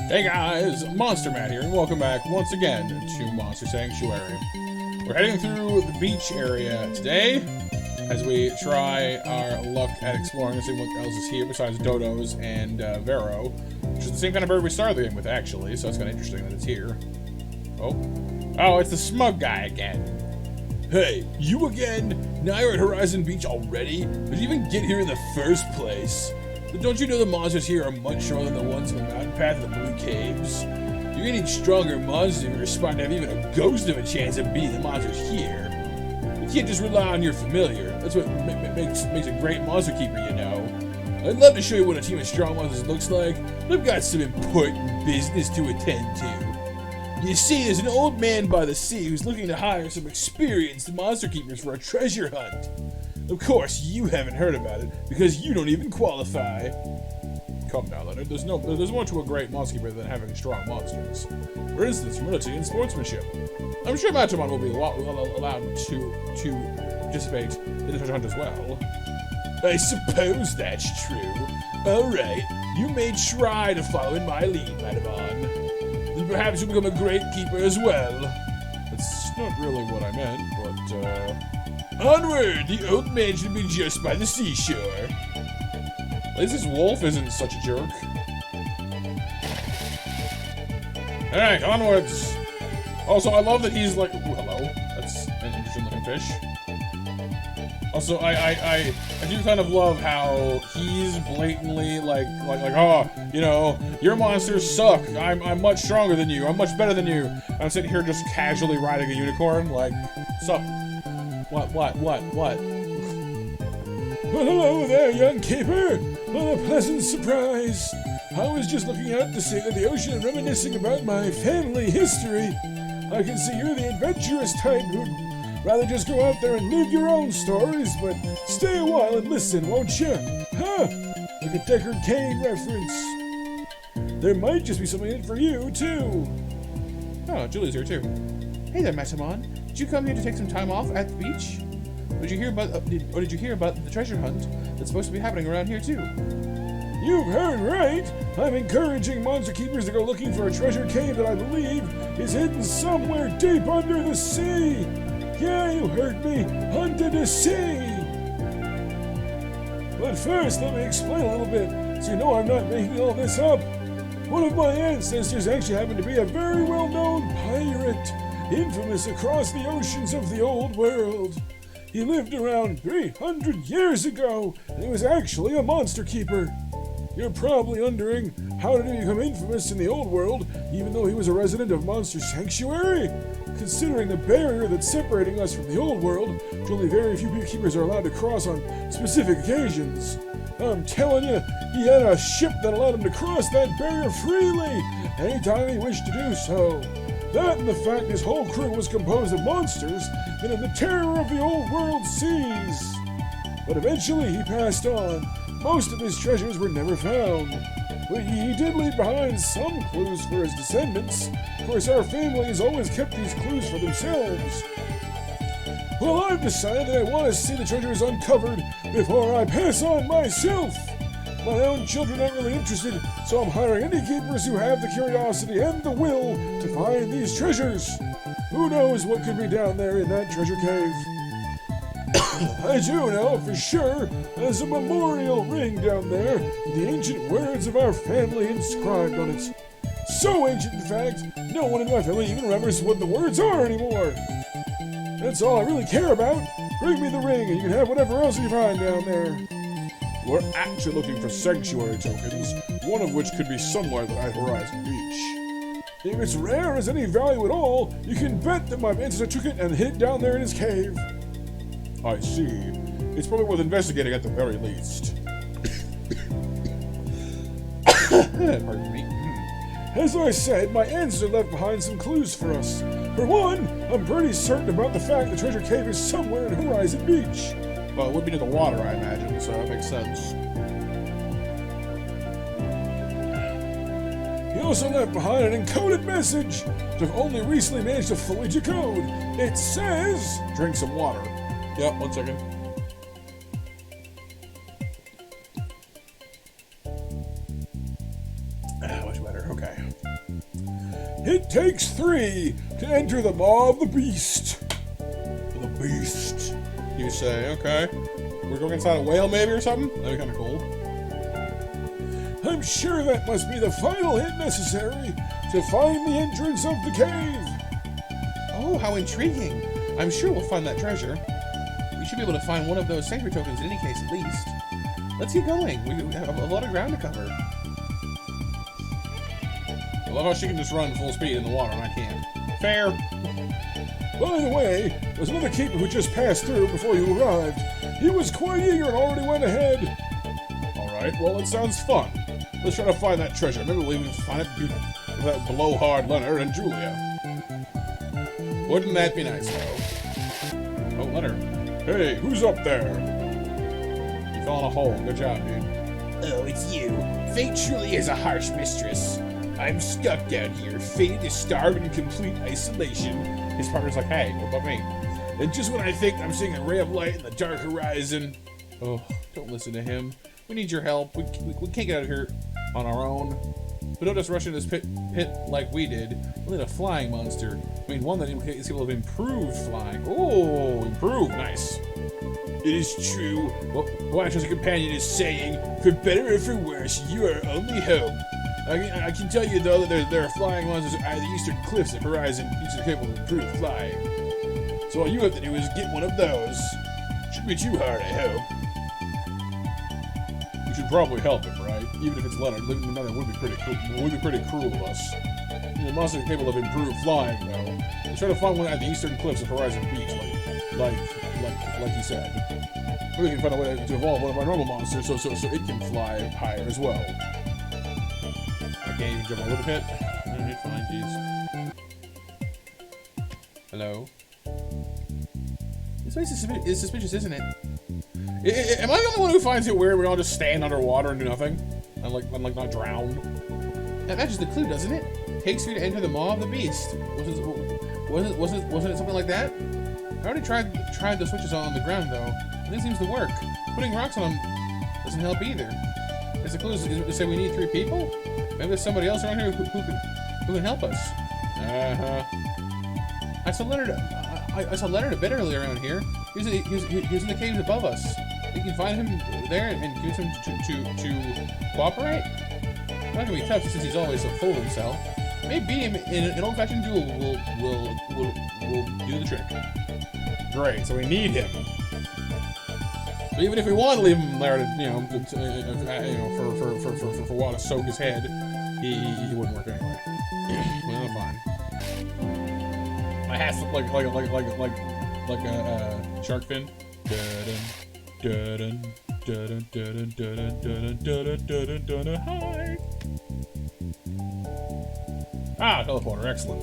Hey guys, Monster Matt here, and welcome back once again to Monster Sanctuary. We're heading through the beach area today as we try our luck at exploring and seeing what else is here besides dodos and Vero, which is the same kind of bird we started the game with actually, so it's kind of interesting that it's here. Oh, it's the smug guy again. Hey, you again? Now you're at Horizon Beach already? Did you even get here in the first place? But don't you know the monsters here are much stronger than the ones in the mountain path of the Blue Caves? You're getting stronger monsters if you respond to have even a ghost of a chance of beating the monsters here. You can't just rely on your familiar. That's what makes a great monster keeper, you know. I'd love to show you what a team of strong monsters looks like, but I've got some important business to attend to. You see, there's an old man by the sea who's looking to hire some experienced monster keepers for a treasure hunt. Of course, you haven't heard about it, because you don't even qualify. Come now, Leonard. There's more to a great monster keeper than having strong monsters. For instance, humility and sportsmanship. I'm sure Matamon will be allowed to participate in the treasure hunt as well. I suppose that's true. Alright, you may try to follow in my lead, Matamon. Then perhaps you'll become a great keeper as well. That's not really what I meant, but, Onward! The old man should be just by the seashore. At least this wolf isn't such a jerk. Alright, onwards! Also, I love that he's like... Ooh, hello. That's an interesting looking fish. Also, I do kind of love how he's blatantly like, oh, you know, your monsters suck. I'm much stronger than you. I'm much better than you. I'm sitting here just casually riding a unicorn, like, sup? What? Well, hello there, young keeper. What a pleasant surprise. I was just looking out to sea of the ocean and reminiscing about my family history. I can see you're the adventurous type who'd rather just go out there and live your own stories, but stay a while and listen, won't you? Huh? Like a Deckard Cain reference. There might just be something in it for you, too. Oh, Julie's here, too. Hey there, Matamon. Did you come here to take some time off at the beach? Did you hear about the treasure hunt that's supposed to be happening around here too? You've heard right. I'm encouraging monster keepers to go looking for a treasure cave that I believe is hidden somewhere deep under the sea. Yeah, you heard me. Under the sea. But first, let me explain a little bit, so you know I'm not making all this up. One of my ancestors actually happened to be a very well-known pirate, infamous across the oceans of the old world. He lived around 300 years ago, and he was actually a monster keeper. You're probably wondering, how did he become infamous in the old world, even though he was a resident of Monster Sanctuary? Considering the barrier that's separating us from the old world, which only very few keepers are allowed to cross on specific occasions. I'm telling you, he had a ship that allowed him to cross that barrier freely, anytime he wished to do so. That and the fact his whole crew was composed of monsters and of the terror of the old world seas. But eventually he passed on. Most of his treasures were never found. But he did leave behind some clues for his descendants. Of course, our family has always kept these clues for themselves. Well, I've decided that I want to see the treasures uncovered before I pass on myself. My own children aren't really interested, so I'm hiring any keepers who have the curiosity and the will to find these treasures. Who knows what could be down there in that treasure cave? I do know for sure there's a memorial ring down there with the ancient words of our family inscribed on it. So ancient, in fact, no one in my family even remembers what the words are anymore. That's all I really care about. Bring me the ring and you can have whatever else you find down there. We're actually looking for sanctuary tokens, one of which could be somewhere at Horizon Beach. If it's rare as any value at all, you can bet that my ancestor took it and hid it down there in his cave. I see. It's probably worth investigating at the very least. Pardon me. As I said, my ancestor left behind some clues for us. For one, I'm pretty certain about the fact the treasure cave is somewhere in Horizon Beach. Well, it would be near the water, I imagine, so that makes sense. He also left behind an encoded message, which I've only recently managed to fully decode. It says... Drink some water. Yep, 1 second. Much better, okay. Okay. It takes 3 to enter the maw of the beast. The beast. You say, okay. We're going inside a whale maybe or something? That'd be kind of cool. I'm sure that must be the final hit necessary to find the entrance of the cave. Oh, how intriguing. I'm sure we'll find that treasure. We should be able to find one of those sanctuary tokens in any case, at least. Let's get going. We have a lot of ground to cover. I love how she can just run full speed in the water and I can't. Fair. By the way, there's another keeper who just passed through before you arrived. He was quite eager and already went ahead. Alright, well, it sounds fun. Let's try to find that treasure. Maybe we'll even find it with that blowhard Leonard and Julia. Wouldn't that be nice, though? Oh, Leonard. Hey, who's up there? You fell in a hole. Good job, dude. Oh, it's you. Fate truly is a harsh mistress. I'm stuck down here, fated to starve in complete isolation. His partner's like, hey, what about me? And just when I think I'm seeing a ray of light in the dark horizon... Oh, don't listen to him. We need your help. We can't get out of here on our own. But don't just rush into this pit like we did. We need a flying monster. I mean, one that is able to improved flying. Oh, improved. Nice. It is true. What your companion is saying. For better or for worse, you are our only hope. I can tell you, though, that there are flying monsters at the eastern cliffs of Horizon, each are capable of improved flying. So all you have to do is get one of those. Shouldn't be too hard, I hope. We should probably help him, right? Even if it's Leonard, living another would be pretty cool. Would be pretty cruel of us. The monster is capable of improved flying, though. Let's try to find one at the eastern cliffs of Horizon Beach, like he said. Maybe we can find a way to evolve one of our normal monsters so it can fly higher as well. I can't even jump over the pit. Alright, fine, jeez. Hello? This place is suspicious, isn't it? Am I the only one who finds it weird we all just stand underwater and do nothing? I'm like not drowned. That matches the clue, doesn't it? Takes you to enter the maw of the beast. Wasn't it something like that? I already tried the switches on the ground though. And this seems to work. Putting rocks on them doesn't help either. Is the clue to say we need 3 people? Maybe there's somebody else around here who can help us. I saw Leonard a bit earlier around here. He was in the caves above us. We can find him there and use him to cooperate. It's not gonna be tough since he's always so full of himself. Maybe beat him in an old-fashioned duel will do the trick. Great, so we need him. But even if we want to leave him there to, for a while to soak his head, he wouldn't work anyway. Well, fine. My hat's like a shark fin. Hi. Ah, teleporter, excellent.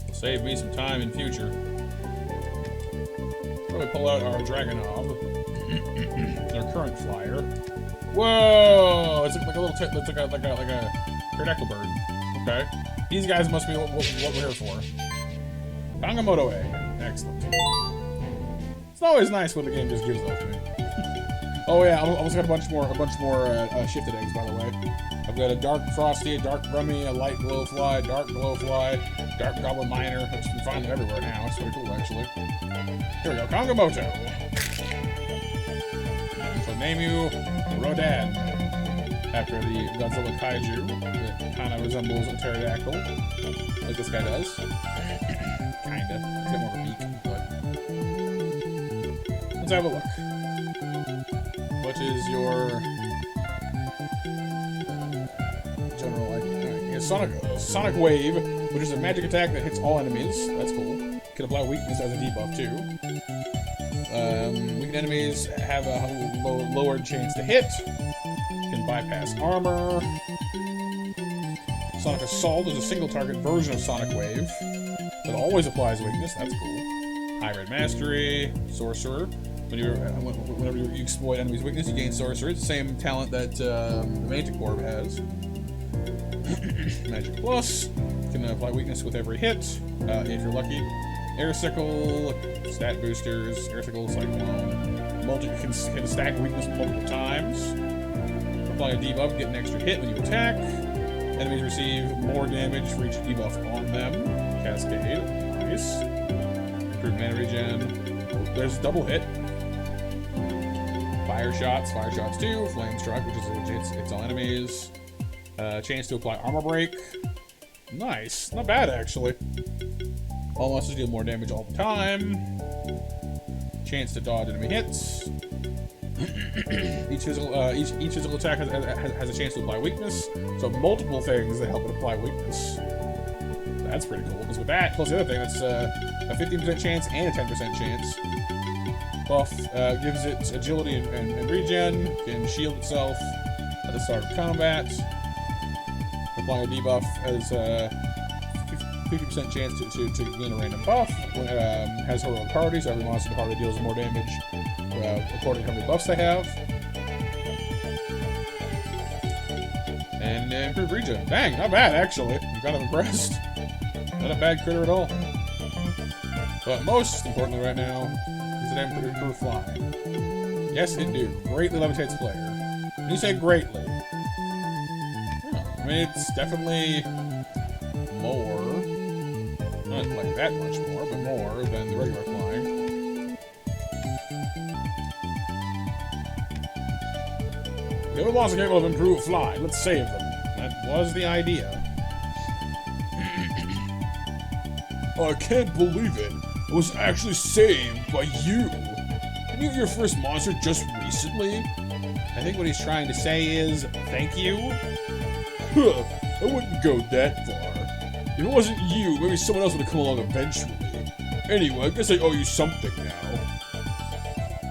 Will save me some time in future. We pull out our Dragonov, our current flyer. Whoa! It's like a little tip. It's like a pterodactyl bird. Okay, these guys must be what we're here for. Kangamoto egg, excellent. It's always nice when the game just gives those to me. Oh yeah, I also got a bunch more shifted eggs, by the way. I've got a dark frosty, a dark rummy, a light glowfly, dark glowfly, dark goblin miner. I just can find them everywhere now. It's pretty cool, actually. Here we go, Kangamoto. So name you Rodan, after the Godzilla kaiju that kind of resembles a pterodactyl, like this guy does. Kinda. It's got more of a beak, but let's have a look. What is your general idea? Sonic Wave, which is a magic attack that hits all enemies. That's cool. Can apply weakness as a debuff too. Weakened enemies have a lowered chance to hit. Can bypass armor. Sonic Assault is a single target version of Sonic Wave that always applies weakness. That's cool. Hybrid Mastery, Sorcerer. Whenever you exploit enemy's weakness, you gain Sorcerer. It's the same talent that the Magic Orb has. Magic Plus can apply weakness with every hit, if you're lucky. Air Sickle, stat boosters, Air Sickle, Cyclone. Can stack weakness multiple times. Apply a debuff, get an extra hit when you attack. Enemies receive more damage for each debuff on them. Cascade. Nice. Improved mana regen. There's double hit. Fire shots. Fire shots too. Flame struck, which it's all enemies. Chance to apply armor break. Nice. Not bad, actually. All monsters deal more damage all the time. Chance to dodge enemy hits. each physical attack has a chance to apply weakness. So multiple things that help it apply weakness. That's pretty cool. Because with that, plus the other thing, it's a 15% chance and a 10% chance. Buff gives it agility and regen. Can shield itself at the start of combat. Apply a debuff as 50% chance to gain a random buff. Has heroic party, so every monster in the party deals more damage according to how many buffs they have. And improved regen. Dang, not bad actually. I'm kind of impressed. Not a bad critter at all. But most importantly right now is that improved flying. Yes, it do. Greatly levitates player. When you say greatly, I mean it's definitely more. Not like that much more, but more than the regular flying. The other monsters are capable of improved fly. Let's save them. That was the idea. I can't believe it. I was actually saved by you. Didn't you get your first monster just recently? I think what he's trying to say is, thank you. Huh, I wouldn't go that far. If it wasn't you, maybe someone else would have come along eventually. Anyway, I guess I owe you something now.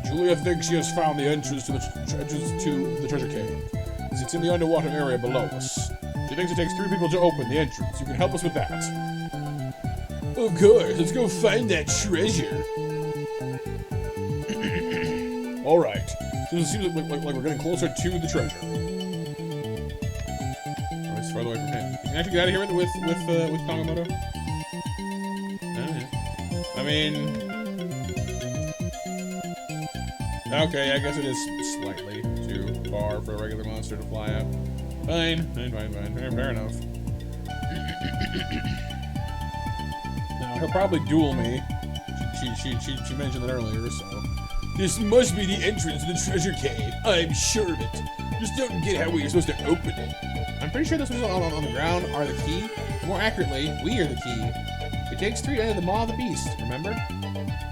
Julia thinks she has found the entrance to the treasure cave. It's in the underwater area below us. She thinks it takes 3 people to open the entrance. You can help us with that. Of course, let's go find that treasure. Alright, so it seems like we're getting closer to the treasure. Oh, it's farther away from him. You can actually get out of here with Kagamoto? I mean... Okay, I guess it is slightly too far for a regular monster to fly out. Fine. Fair enough. Now, he'll probably duel me. She mentioned that earlier, so... This must be the entrance to the treasure cave. I'm sure of it. Just don't get how we are supposed to open it. I'm pretty sure those ones on the ground are the key. Or more accurately, we are the key. It takes 3 to enter the Maw of the Beast, remember?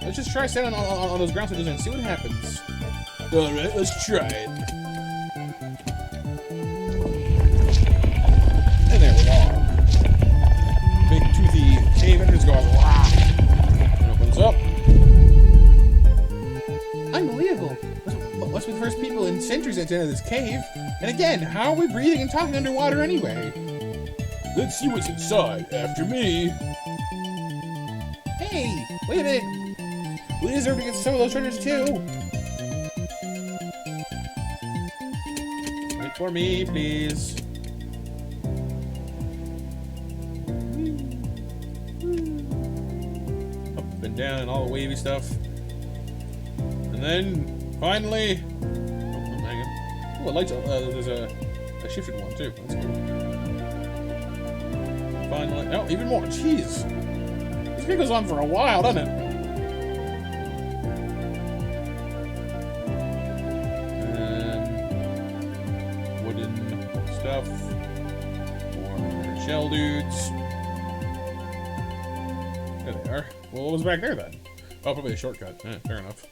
Let's just try standing on those ground switches and see what happens. Alright, let's try it. And there we are. Big toothy cave entrance goes wow. It opens up. Unbelievable. Must be the first people in centuries to enter this cave. And again, how are we breathing and talking underwater anyway? Let's see what's inside. After me. Hey, wait a minute. We deserve to get some of those treasures too. Wait for me, please. Up and down and all the wavy stuff. And then, finally... Oh, hang on. Oh, a light, there's a shifted one too. That's cool. Finally... Oh, even more. Jeez. This game goes on for a while, doesn't it? Stuff. More shell dudes. There they are. Well, what was back there then? Oh, probably a shortcut. Fair enough.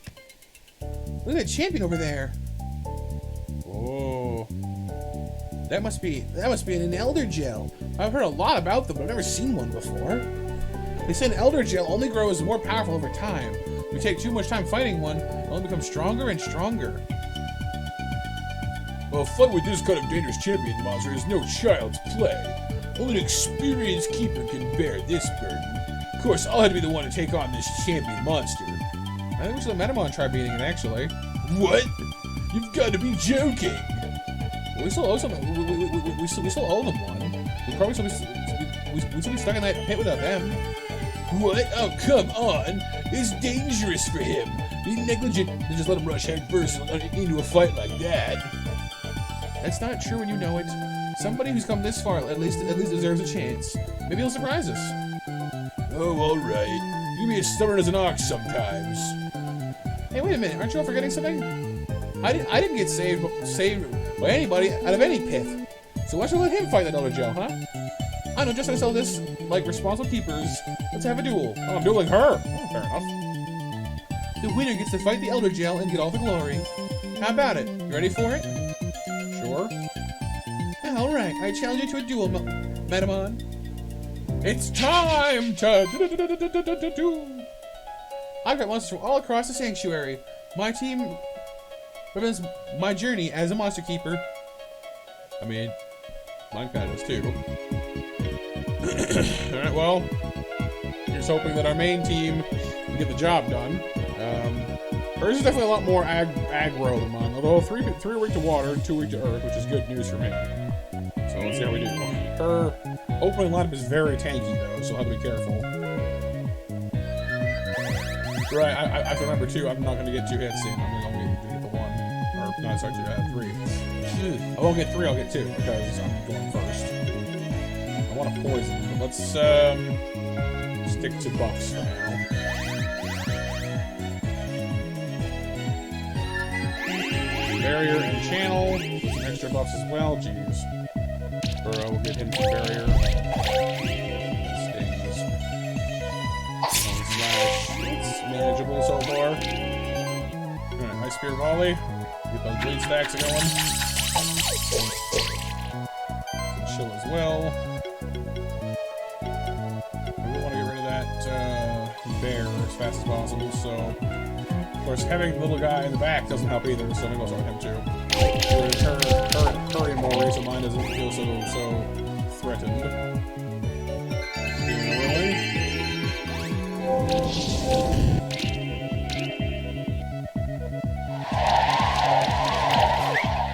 Look at that champion over there. Whoa. That must be an elder gel. I've heard a lot about them, but I've never seen one before. They say an elder gel only grows more powerful over time. If we take too much time fighting one, it only becomes stronger and stronger. A fight with this kind of dangerous champion monster is no child's play. Only an experienced keeper can bear this burden. Of course, I'll have to be the one to take on this champion monster. I think we should let Metamon try beating it, actually. What? You've got to be joking! We still owe them. We still owe them one. We'd probably still be stuck in that pit without them. What? Oh, come on! It's dangerous for him. Be negligent and just let him rush head first into a fight like that. That's not true when you know it. Somebody who's come this far at least deserves a chance. Maybe he'll surprise us. Oh, alright. You can be as stubborn as an ox sometimes. Hey, wait a minute, aren't you all forgetting something? I didn't get saved by anybody out of any pit. So why should I let him fight that Elder Joe, huh? I know, just to sell this, like responsible keepers. Let's have a duel. Oh, I'm dueling her. Oh, fair enough. The winner gets to fight the Elder Gel and get all the glory. How about it? You ready for it? Sure. Alright, I challenge you to a duel, Madamon. It's time to do. I've got monsters from all across the sanctuary. My team represents my journey as a monster keeper. I mean, mine kind of does too. Alright, well, here's hoping that our main team can get the job done. Hers is definitely a lot more aggro than mine, although 3 are weak to water and 2 weak to earth, which is good news for me. So let's see how we do. Her opening lineup is very tanky though, so I'll have to be careful. Right, I have to remember too, I'm not going to get 2 hits in, I'm only going to get the 1. Or, no, sorry, 3. I won't get 3, I'll get 2, because I'm going first. I want to poison, but let's stick to buffs for now. Barrier and channel, some extra buffs as well, jeez. Burrow will get him some barrier. Stings. Slash, it's manageable so far. Alright, Ice Spear Volley. Get those bleed stacks going. Some chill as well. I really want to get rid of that bear as fast as possible, so... Of course, having the little guy in the back doesn't help either, so maybe I'll start with him too. Curry more so mine doesn't feel so threatened. Really?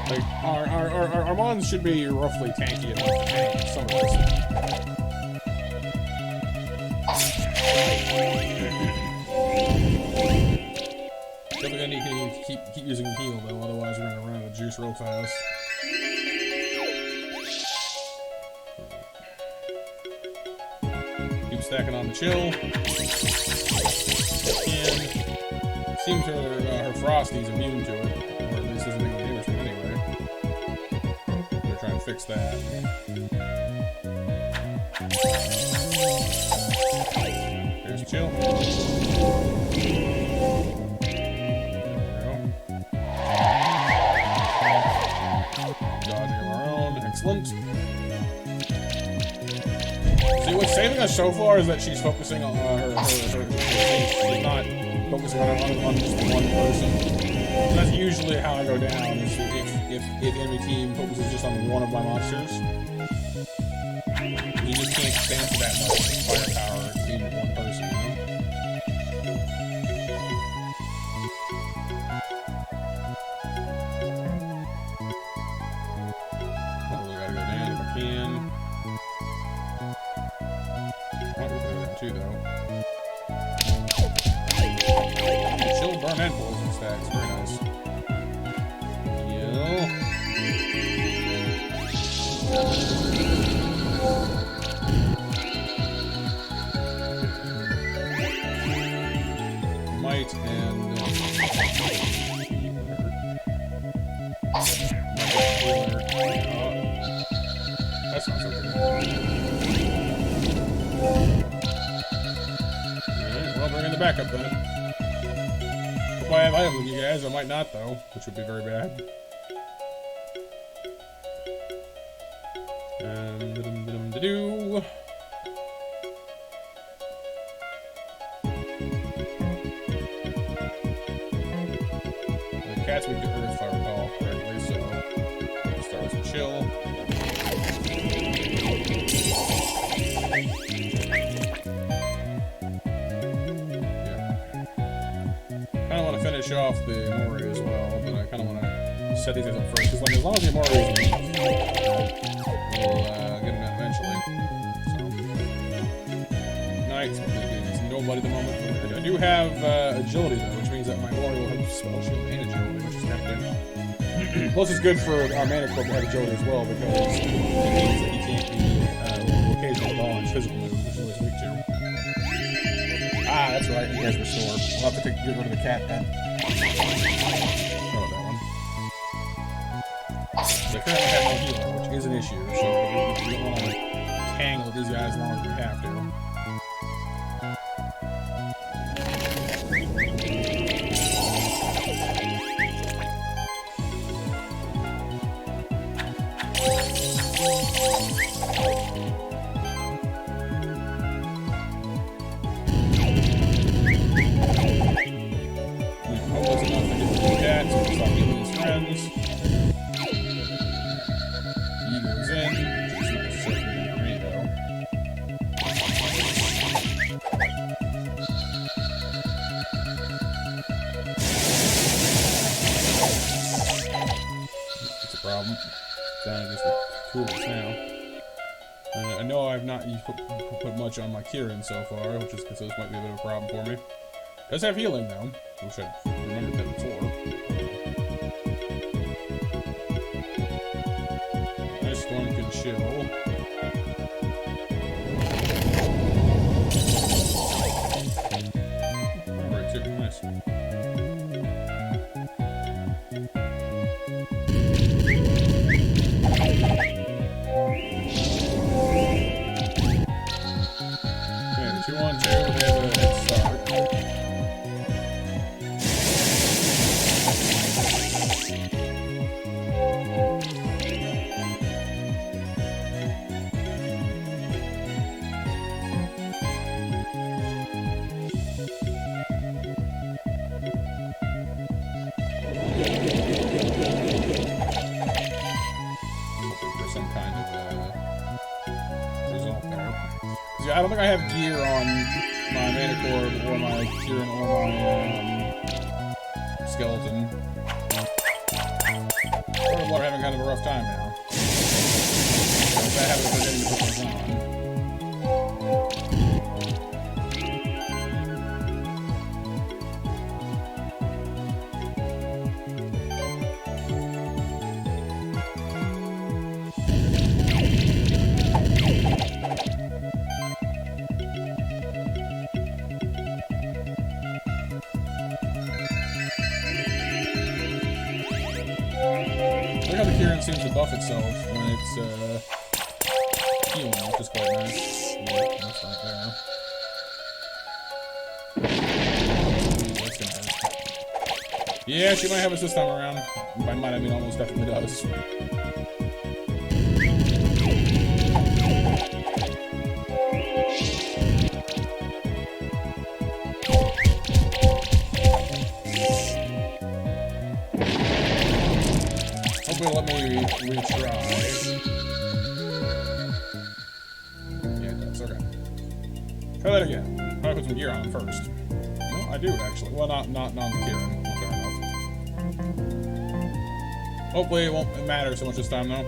Like, our mons should be roughly tanky enough to tank some of this. Definitely gonna need to keep using heal though, otherwise we're gonna run out of juice real fast. Keep stacking on the chill. And seems her Frosty's immune to it, or at least doesn't make any damage to it anyway. They're trying to fix that. There's chill. Dodging around, excellent. See, what's saving us so far is that she's focusing on her she's not focusing on just one person. And that's usually how I go down, is if enemy team focuses just on one of my monsters. You just can't stand for that much firepower being one person, you know? Too, though. Chill, burn, and poison stacks. Very nice. Heal. Might and... That's not so good. Well, bring in the backup then. Hope I have items with you guys. I might not though, which would be very bad. Do. The cat's weak to earth, if I recall correctly, so let's start with some chill. Finish off the Mori as well, but I kind of want to set these guys up first, because like, as long as the Mori is weak, we'll get him out eventually. So, nice. It's nobody at the moment. I do have agility though, which means that my Mori will have spell shield and agility, which is kind of good. Plus, it's good for our mana core to have agility as well because it means that he can't be occasional dodge physical moves, which is always weak to. Ah, that's right. He has restore. We'll have to get rid of the cat then. Oh, that one. They currently have no healer, which is an issue, so we don't want to tangle these guys as long as we have to. I know I've not put much on my Kieran so far, which is because this might be a bit of a problem for me. Does have healing though. I wish I'd remembered that before. Nice Storm can chill. Right too, nice. I don't think I have gear on my mana core or my Kieran or my skeleton. We're having kind of a rough time now. So if I haven't put any of those on. Kieran seems to buff itself when it's healing, which is quite nice. Yeah, that's not there. That's gonna hurt. Yeah, she might have us this time around. By might, I mean almost definitely does. Let me retry. Yeah, it does. Okay. Try that again. I'll put some gear on first. No, I do actually. Well, not on the Kieran. Fair enough. Hopefully, it won't matter so much this time, though.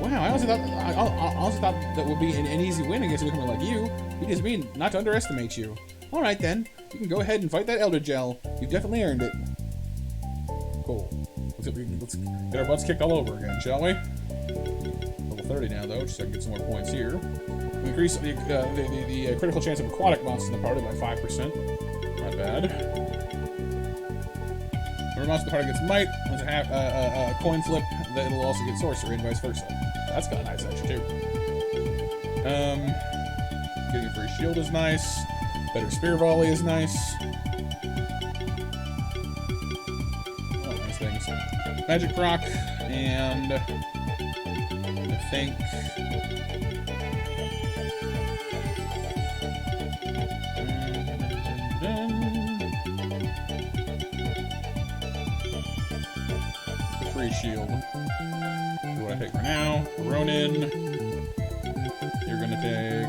Wow, I honestly thought that would be an easy win against a newcomer like you. We just mean not to underestimate you. All right then, you can go ahead and fight that Elder Gel. You've definitely earned it. Cool. Let's get our butts kicked all over again, shall we? Level 30 now, though, just so I can get some more points here. We increase the critical chance of aquatic monsters in the party by 5%. Not bad. Every monster in the party gets might. Once it have a coin flip, that it'll also get sorcery and vice versa. That's kind of nice, actually, too. Getting a free shield is nice. Better spear volley is nice. Things. Magic proc, and I think the free shield. What do I take for now? Ronin. You're gonna take.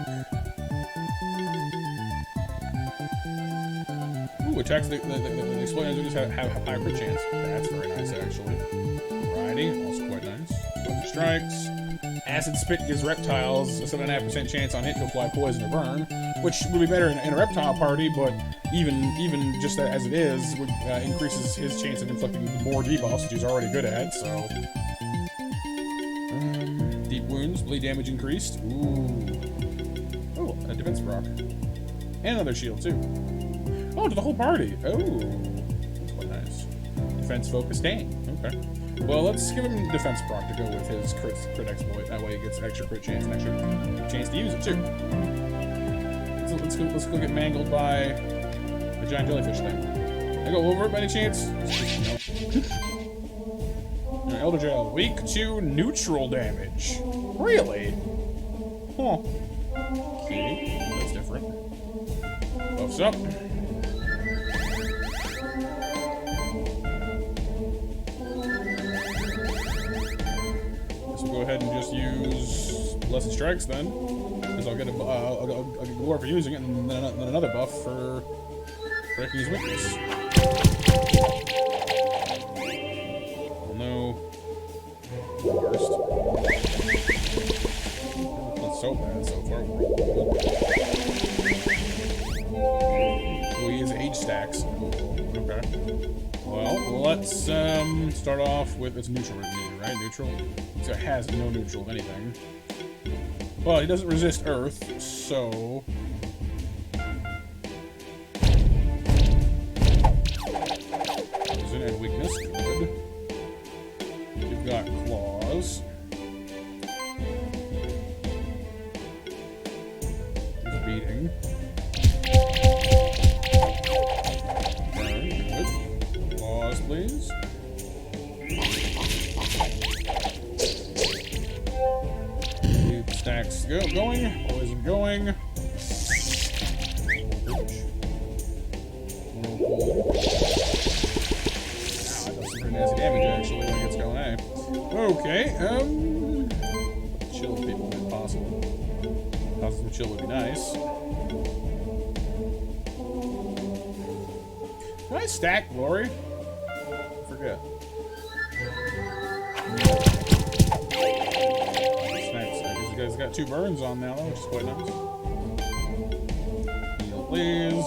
Ooh, attacks the explosions just have a higher crit chance. That's very nice, actually. Variety, also quite nice. strikes. Acid Spit gives reptiles a 7.5% chance on hit to apply poison or burn, which would be better in a reptile party, but even just as it is, would, increases his chance of inflicting more debuffs, which he's already good at, so... deep wounds, bleed damage increased. Ooh. Oh, a defense proc. And another shield, too. Oh, to the whole party. Oh, that's quite nice. Defense focus, dang. Okay. Well, let's give him defense proc to go with his crit exploit. That way he gets extra crit chance and extra chance to use it, too. Let's go get mangled by the giant jellyfish thing. I go over it by any chance? No. Elder Gel. Weak to neutral damage. Really? Huh. Okay. That's different. Buffs up. Let's go ahead and just use Blessed Strikes then. Because I'll get a glory for using it, and then another buff for breaking his weakness. Oh no. Worst. Not so bad so far. Oh, he has age stacks. Okay. Well, let's start off with its neutral review, right? Neutral? So it has no neutral of anything. But he doesn't resist Earth, so... Poison and weakness, good. You've got claws. He's beating. Burn, good. Claws, please. Stacks going, poison going. Nah, that does some pretty nasty damage actually when it gets going, eh? Okay, chill people if possible. Positive chill would be nice. Can I stack glory? I forget. He's got 2 burns on now, which is quite nice. Heal, please.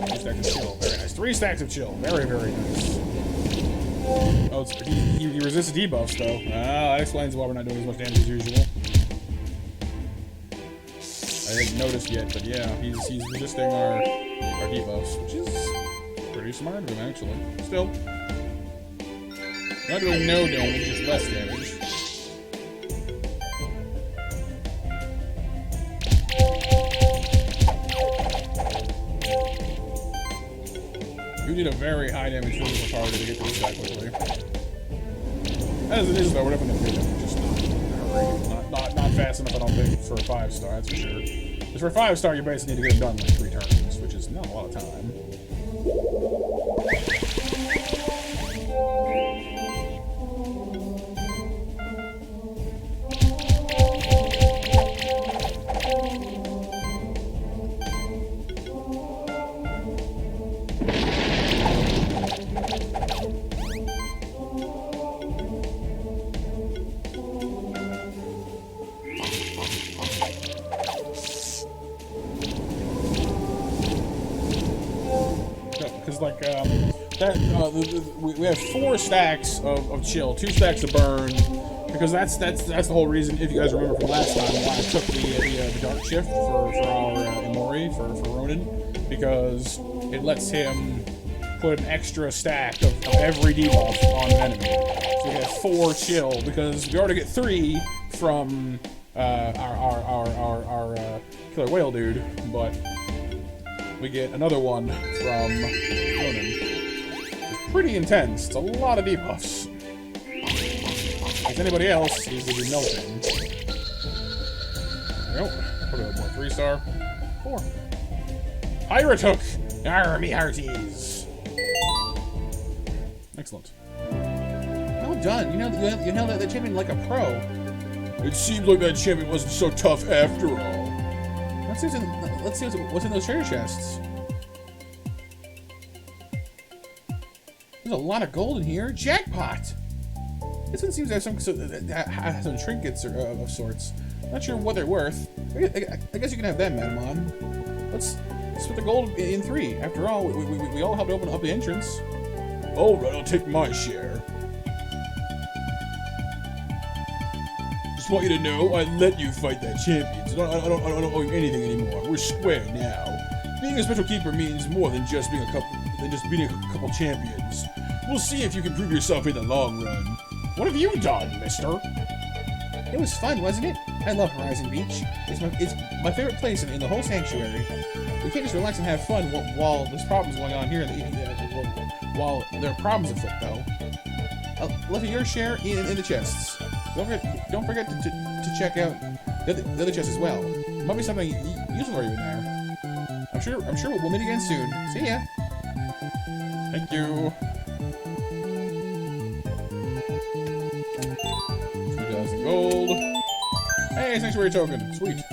2 stacks of chill, very nice. 3 stacks of chill, very, very nice. Oh, he resists debuffs though. That explains why we're not doing as much damage as usual. I didn't notice yet, but yeah, he's resisting our debuffs, which is pretty smart of him, actually. Still. Not doing no damage, just less damage. You need a very high damage physical target to get through that quickly. As it is, though, we're definitely gonna do it. Just not fast enough, I don't think, for a 5-star, that's for sure. Because for a 5-star, you basically need to get them done in like 3 turns, which is not a lot of time. Like we have 4 stacks of chill, 2 stacks of burn, because that's the whole reason. If you guys remember from last time, why I took the dark shift for our Imori for Ronin, because it lets him put an extra stack of every debuff on an enemy. So we have 4 chill because we already get 3 from our killer whale dude, but we get another one from Ronin. It's pretty intense. It's a lot of debuffs. If anybody else, he's gonna be melting. Nope. Put it up more. 3-star. 4. Pirate Hook! Army hearties! Excellent. Well done. You know that champion like a pro. It seemed like that champion wasn't so tough after all. Let's see what's in those treasure chests. There's a lot of gold in here. Jackpot! This one seems to have some trinkets of sorts. Not sure what they're worth. I guess you can have them, Madamon. Let's split the gold in 3. After all, we all helped open up the entrance. Alright, I'll take my share. Just want you to know, I let you fight that champion, so I don't owe you anything anymore. We're square now. Being a Spectral Keeper means more than just beating a couple champions. We'll see if you can prove yourself in the long run. What have you done, mister? It was fun, wasn't it? I love Horizon Beach. It's my favorite place in the whole sanctuary. We can't just relax and have fun while there's problems going on here. While there are problems afoot, though. I'll let your share in the chests. Don't forget to check out the other chests as well. Might be something useful for you in there. I'm sure we'll meet again soon. See ya. Thank you. 2,000 gold. Hey, sanctuary token. Sweet.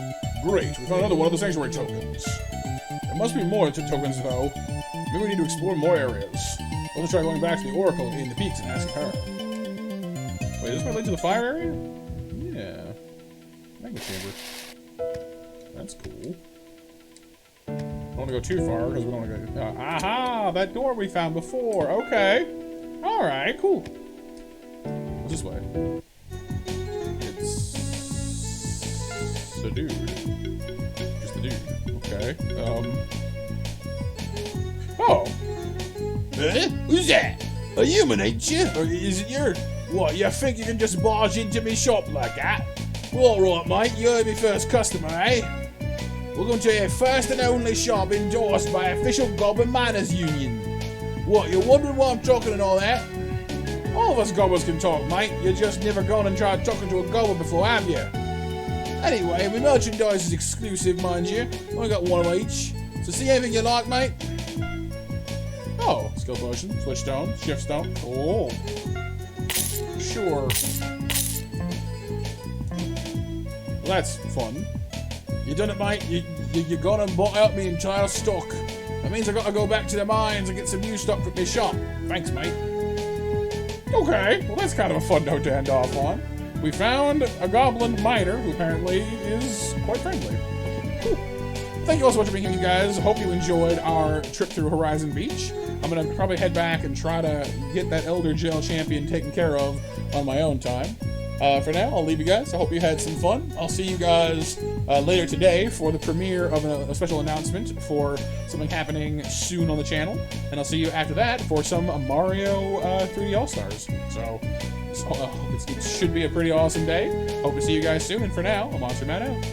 Great, we found another one of the sanctuary tokens. There must be more tokens, though. Maybe we need to explore more areas. Let's try going back to the Oracle in the peaks and ask her. Wait, is this my lead to the fire area? Yeah. Magma chamber. That's cool. Don't want to go too far because we don't want to go. Aha! That door we found before. Okay. All right. Cool. What's this way? It's the dude. Just the dude. Okay. Oh. Who's that? A human, ain't you? Or is it your... What, you think you can just barge into me shop like that? Well, alright, mate, you're my first customer, eh? Welcome to your first and only shop endorsed by official Goblin Miners Union. What, you're wondering why I'm talking and all that? All of us goblins can talk, mate. You just never gone and tried talking to a goblin before, have you? Anyway, my merchandise is exclusive, mind you. Only got one of each. So see anything you like, mate? Oh, skill potion, switch stone, shift stone. Oh. Sure. Well, that's fun. You done it, mate. You gone and bought out me entire stock. That means I gotta go back to the mines and get some new stock for my shop. Thanks, mate. Okay, well that's kind of a fun note to end off on. We found a goblin miner who apparently is quite friendly. Cool. Thank you all so much for being here, you guys. Hope you enjoyed our trip through Horizon Beach. I'm gonna probably head back and try to get that Elder Gel champion taken care of on my own time. For now, I'll leave you guys. I hope you had some fun. I'll see you guys later today for the premiere of a special announcement for something happening soon on the channel. And I'll see you after that for some Mario 3D All-Stars. So it should be a pretty awesome day. Hope to see you guys soon. And for now, I'm Monster Matt out.